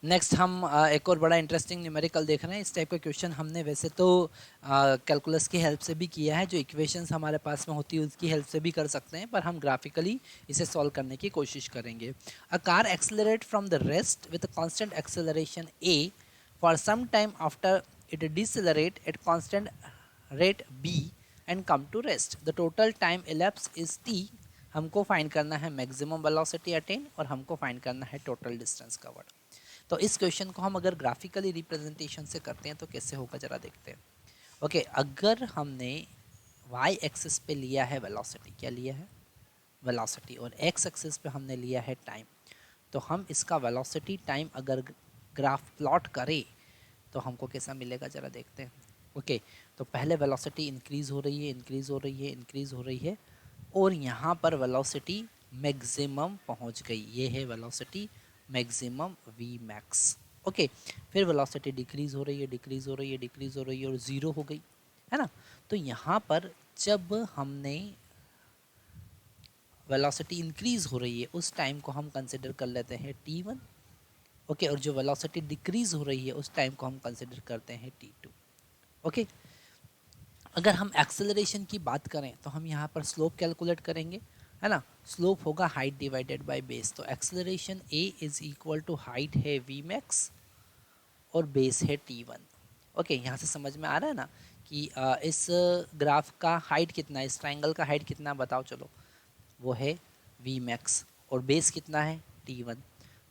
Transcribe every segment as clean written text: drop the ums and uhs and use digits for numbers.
Next हम एक और बड़ा इंटरेस्टिंग न्यूमेरिकल देख रहे हैं। इस टाइप का क्वेश्चन हमने वैसे तो कैलकुलस की हेल्प से भी किया है, जो इक्वेशंस हमारे पास में होती है उसकी हेल्प से भी कर सकते हैं, पर हम ग्राफिकली इसे सॉल्व करने की कोशिश करेंगे। A car accelerate from the rest with constant acceleration a for some time after it decelerate at constant rate b and come to rest. The total time elapsed is t। हमको find करना है maximum velocity attain और हमको find करना है total distance covered. तो इस question को हम अगर ग्राफिकली रिप्रेजेंटेशन से करते हैं तो कैसे होगा जरा देखते हैं। ओके, अगर हमने y एक्सिस पे लिया है वेलोसिटी, क्या लिया है वेलोसिटी, और x एक्सिस पे हमने लिया है टाइम, तो हम इसका वेलोसिटी टाइम अगर ग्राफ प्लॉट करें तो हमको कैसा मिलेगा जरा देखते हैं। ओके, तो पहले वेलोसिटी इंक्रीज हो रही है, इंक्रीज हो रही है, इंक्रीज हो रही है, और यहाँ पर वेलोसिटी मैक्सिमम पहुँच गई। ये है velocity maximum V max. Okay, फिर वेलोसिटी डिक्रीज हो रही है, डिक्रीज हो रही है, डिक्रीज हो रही है, और ज़ीरो हो गई, है ना। तो यहाँ पर जब हमने वेलोसिटी इंक्रीज हो रही है उस टाइम को हम कंसिडर कर लेते हैं t1। ओके, और जो वेलोसिटी डिक्रीज हो रही है उस टाइम को हम कंसिडर करते हैं t2। ओके, अगर हम एक्सेलरेशन की बात करें तो हम यहाँ पर स्लोप कैलकुलेट करेंगे, है ना। स्लोप होगा हाइट डिवाइडेड बाय बेस। तो acceleration a is equal to height है v मैक्स और बेस है t1। ओके, यहाँ से समझ में आ रहा है ना कि इस ग्राफ का हाइट कितना है, इस ट्राइंगल का हाइट कितना है, बताओ चलो। वो है v मैक्स और बेस कितना है t1।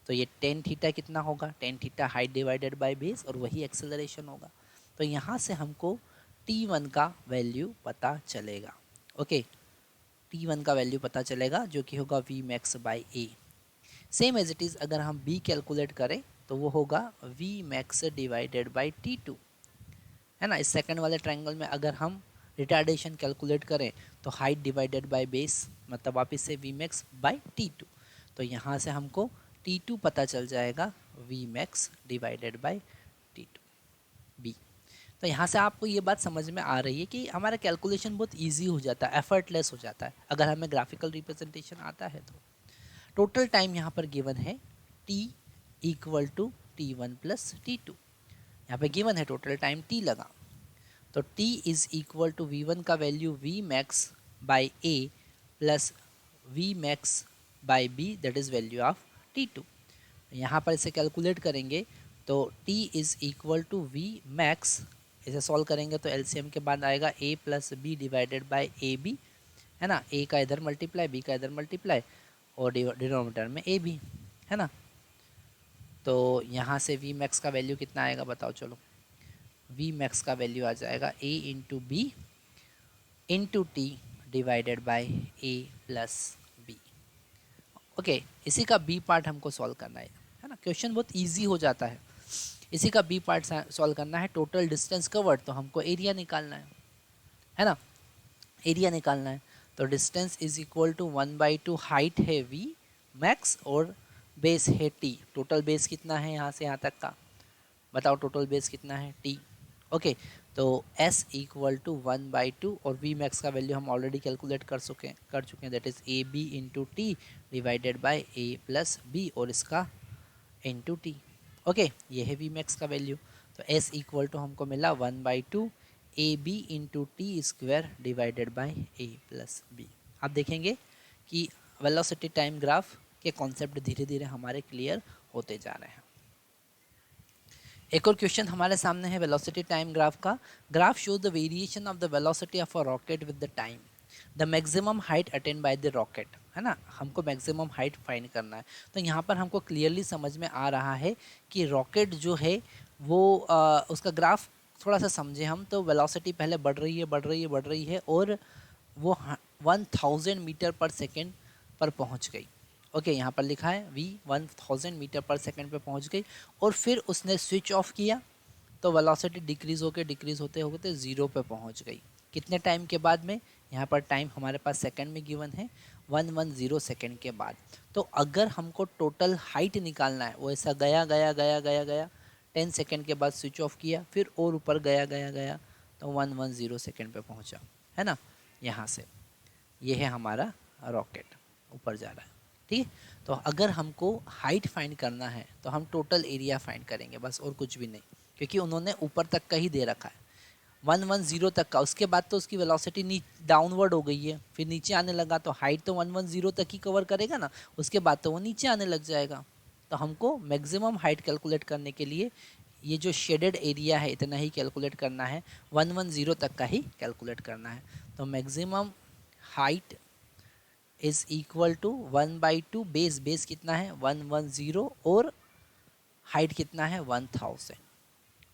तो ये टेन थीटा कितना होगा, tan theta height divided by base, और वही एक्सेलरेशन होगा। तो यहाँ से हमको t1 का वैल्यू पता चलेगा। ओके, t1 का वैल्यू पता चलेगा जो कि होगा v max by A. Same as it is अगर हम b कैलकुलेट करें तो वो होगा v max divided by t2, है ना। इस सेकंड वाले ट्रायंगल में अगर हम रिटार्डेशन कैलकुलेट करें तो हाइट डिवाइडेड बाय बेस, मतलब वापस से v मैक्स बाई t2। तो यहाँ से हमको t2 पता चल जाएगा v max divided by t2 b। तो यहाँ से आपको ये बात समझ में आ रही है कि हमारा कैलकुलेशन बहुत इजी हो जाता है, एफर्टलेस हो जाता है अगर हमें ग्राफिकल रिप्रेजेंटेशन आता है तो। टोटल टाइम यहाँ पर गिवन है t equal to t1 plus t2। यहाँ पे गिवन है टोटल टाइम t लगा, तो t is equal to v1 का value v max by a plus v max by b, that is value of t2। यहाँ पर इसे कैलकुलेट करेंगे तो t is equal to v max, इसे सॉल्व करेंगे तो एलसीएम के बाद आएगा a plus B divided by A B, है ना। a का इधर मल्टीप्लाई, b का इधर मल्टीप्लाई, और डिनोमिनेटर में a भी, है ना। तो यहाँ से v मैक्स का वैल्यू कितना आएगा बताओ चलो। v मैक्स का वैल्यू आ जाएगा a into B into T divided by a plus B. Okay, इसी का b पार्ट हमको सॉल्व करना है ना। क्वेश्चन बहुत ईजी हो जाता है। इसी का b पार्ट सॉल्व करना है। टोटल डिस्टेंस कवर्ड, तो हमको एरिया निकालना है ना। एरिया निकालना है तो distance is equal to 1/2 height है v मैक्स और बेस है t। टोटल बेस कितना है यहाँ से यहाँ तक का, बताओ टोटल बेस कितना है t। ओके, तो s इक्वल टू 1/2 और v मैक्स का वैल्यू हम ऑलरेडी कैलकुलेट कर चुके हैं, that is a b into T divided by a plus b और इसका इंटू टी। ओके, ये है v मैक्स का वैल्यू। तो s इक्वल टू हमको मिला 1/2 a b into t square divided by a plus b. आप देखेंगे कि वेलोसिटी टाइम ग्राफ के कॉन्सेप्ट धीरे धीरे हमारे क्लियर होते जा रहे हैं। एक और क्वेश्चन हमारे सामने है वेलोसिटी टाइम ग्राफ का। Graph show the variation of the velocity of a rocket with the time, the maximum height attain by the rocket, है ना। हमको मैक्सिमम हाइट फाइंड करना है। तो यहाँ पर हमको क्लियरली समझ में आ रहा है कि रॉकेट जो है वो उसका ग्राफ थोड़ा सा समझे हम, तो वेलोसिटी पहले बढ़ रही है, बढ़ रही है, बढ़ रही है, और वो 1000 मीटर पर सेकेंड पर पहुँच गई। ओके, यहाँ पर लिखा है v 1000 मीटर पर सेकेंड पे पहुँच गई, और फिर उसने स्विच ऑफ किया तो वेलोसिटी डिक्रीज़ होकर डिक्रीज़ होते होते ज़ीरो पे पहुँच गई। कितने टाइम के बाद में, यहाँ पर टाइम हमारे पास सेकंड में गिवन है 110 सेकंड के बाद। तो अगर हमको टोटल हाइट निकालना है, वो ऐसा गया गया गया गया गया 10 सेकंड के बाद स्विच ऑफ किया, फिर और ऊपर गया गया गया तो 110 सेकंड पे पहुँचा, है ना। यहाँ से ये है हमारा रॉकेट ऊपर जा रहा है, ठीक है। तो अगर हमको हाइट फाइंड करना है तो हम टोटल एरिया फाइंड करेंगे बस, और कुछ भी नहीं, क्योंकि उन्होंने ऊपर तक का ही दे रखा है 110 तक का। उसके बाद तो उसकी वेलोसिटी डाउनवर्ड हो गई है, फिर नीचे आने लगा, तो हाइट तो 110 तक ही कवर करेगा ना, उसके बाद तो वो नीचे आने लग जाएगा। तो हमको मैक्सिमम हाइट कैलकुलेट करने के लिए ये जो शेडेड एरिया है इतना ही कैलकुलेट करना है, 110 तक का ही कैलकुलेट करना है। तो maximum height is equal to 1/2 base कितना है 110 और हाइट कितना है 1000।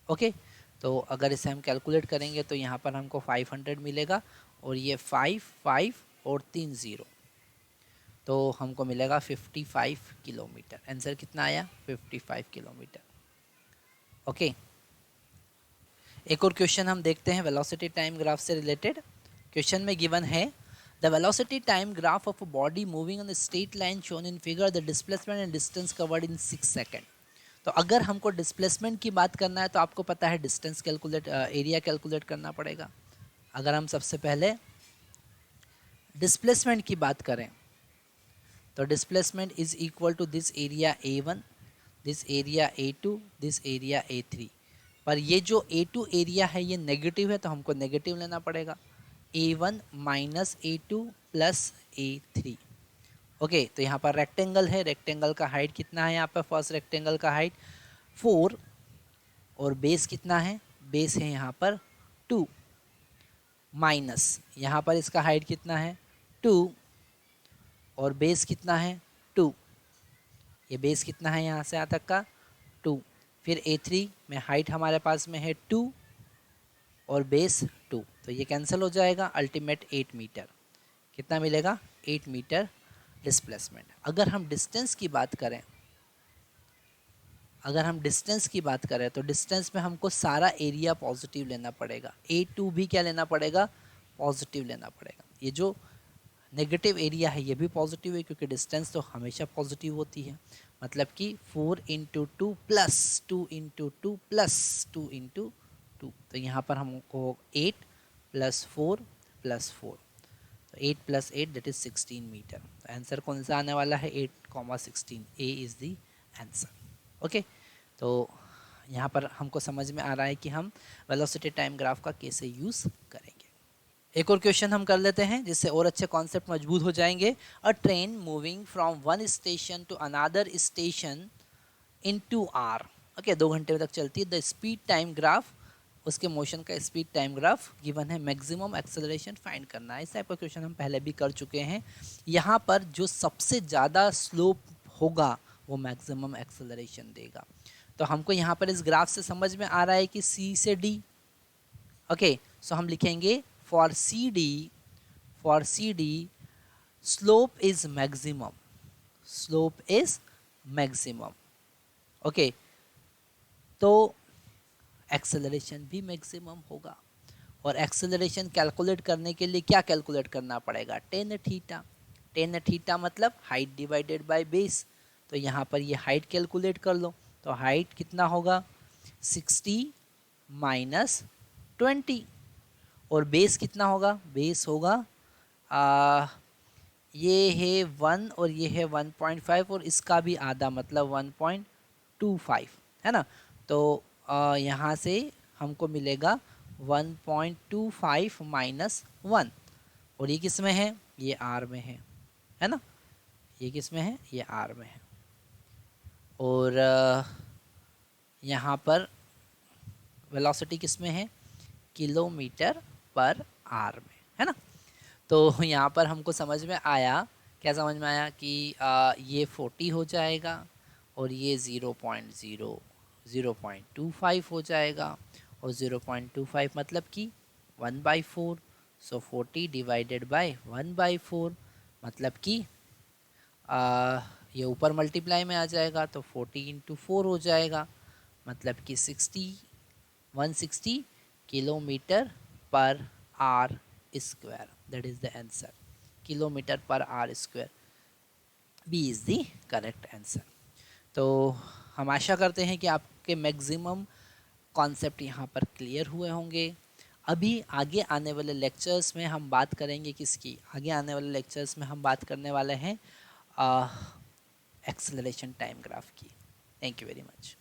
ओके, तो अगर इसे हम कैलकुलेट करेंगे तो यहाँ पर हमको 500 मिलेगा, और ये 5 5 और 3 0, तो हमको मिलेगा 55 किलोमीटर। आंसर कितना आया 55 किलोमीटर। ओके, एक और क्वेश्चन हम देखते हैं वेलोसिटी टाइम ग्राफ से रिलेटेड। क्वेश्चन में गिवन है the velocity time graph of a body moving on the straight line shown in figure, the displacement and distance covered in 6 second. तो अगर हमको डिस्प्लेसमेंट की बात करना है तो आपको पता है डिस्टेंस कैलकुलेट, एरिया कैलकुलेट करना पड़ेगा। अगर हम सबसे पहले डिस्प्लेसमेंट की बात करें तो displacement is equal to this area A1, this area A2, this area A3। पर ये जो A2 एरिया है ये नेगेटिव है, तो हमको नेगेटिव लेना पड़ेगा, A1 minus A2 plus A3। Okay, तो यहाँ पर रेक्टेंगल है, रेक्टेंगल का हाइट कितना है यहाँ पर, फर्स्ट रेक्टेंगल का हाइट 4, और बेस कितना है, बेस है यहाँ पर 2, माइनस यहाँ पर इसका हाइट कितना है 2, और बेस कितना है 2, ये बेस कितना है यहाँ से यहाँ तक का 2। फिर A3 में हाइट हमारे पास में है 2 और बेस 2, तो ये कैंसिल हो जाएगा, अल्टीमेट 8 मीटर। कितना मिलेगा 8 मीटर डिस्प्लेसमेंट। अगर हम डिस्टेंस की बात करें, अगर हम डिस्टेंस की बात करें तो डिस्टेंस में हमको सारा एरिया पॉजिटिव लेना पड़ेगा, A2 भी क्या लेना पड़ेगा पॉजिटिव लेना पड़ेगा। ये जो नेगेटिव एरिया है ये भी पॉजिटिव है, क्योंकि डिस्टेंस तो हमेशा पॉजिटिव होती है। मतलब कि 4 × 2 प्लस 2 × 2 प्लस 2 × 2, तो यहाँ पर हमको 8 + 4 + 4, तो 8 + 8 दैट इज 16 मीटर। तो आंसर कौन सा आने वाला है 8,16, A is the answer. Okay, तो यहाँ पर हमको समझ में आ रहा है कि हम वेलोसिटी टाइम ग्राफ का कैसे यूज़ करेंगे। एक और क्वेश्चन हम कर लेते हैं जिससे और अच्छे कॉन्सेप्ट मजबूत हो जाएंगे। A train moving from one station to another station in 2 hour, okay 2 घंटे तक चलती है। द स्पीड टाइम ग्राफ, उसके मोशन का स्पीड टाइम ग्राफ गिवन है, मैक्सिमम एक्सेलरेशन फाइंड करना है। इस टाइप का क्वेश्चन हम पहले भी कर चुके हैं। यहाँ पर जो सबसे ज़्यादा स्लोप होगा वो मैक्सिमम एक्सेलरेशन देगा। तो हमको यहाँ पर इस ग्राफ से समझ में आ रहा है कि C से D, ओके, सो हम लिखेंगे for CD slope is maximum, slope is maximum। Okay, तो एक्सेलरेशन भी मैक्सिमम होगा, और एक्सेलरेशन कैलकुलेट करने के लिए क्या कैलकुलेट करना पड़ेगा टेन थीटा। टेन थीटा मतलब हाइट डिवाइडेड बाय बेस। तो यहाँ पर ये हाइट कैलकुलेट कर लो, तो हाइट कितना होगा 60 माइनस 20, और बेस कितना होगा, बेस होगा ये है 1 और ये है 1.5 और इसका भी आधा मतलब 1.25 है ना। तो यहाँ से हमको मिलेगा 1.25 माइनस 1, और ये किस में है, ये R में है ना, ये किस में है, ये R में है। और यहाँ पर वेलोसिटी किस में है, किलोमीटर पर आवर में, है ना। तो यहाँ पर हमको समझ में आया, क्या समझ में आया कि ये 40 हो जाएगा और ये 0.25 हो जाएगा, और 0.25 मतलब कि 1/4, सो 40 डिवाइडेड बाय 1/4 मतलब कि ये ऊपर मल्टीप्लाई में आ जाएगा, तो 40 × 4 हो जाएगा, मतलब कि 160 kilometre per hour square, that is the answer, kilometre per hour square, B is the correct answer. तो हम आशा करते हैं कि आपके मैक्सिमम कॉन्सेप्ट यहाँ पर क्लियर हुए होंगे। अभी आगे आने वाले लेक्चर्स में हम बात करेंगे किसकी, आगे आने वाले लेक्चर्स में हम बात करने वाले हैं एक्सेलरेशन टाइम ग्राफ की। Thank you very much.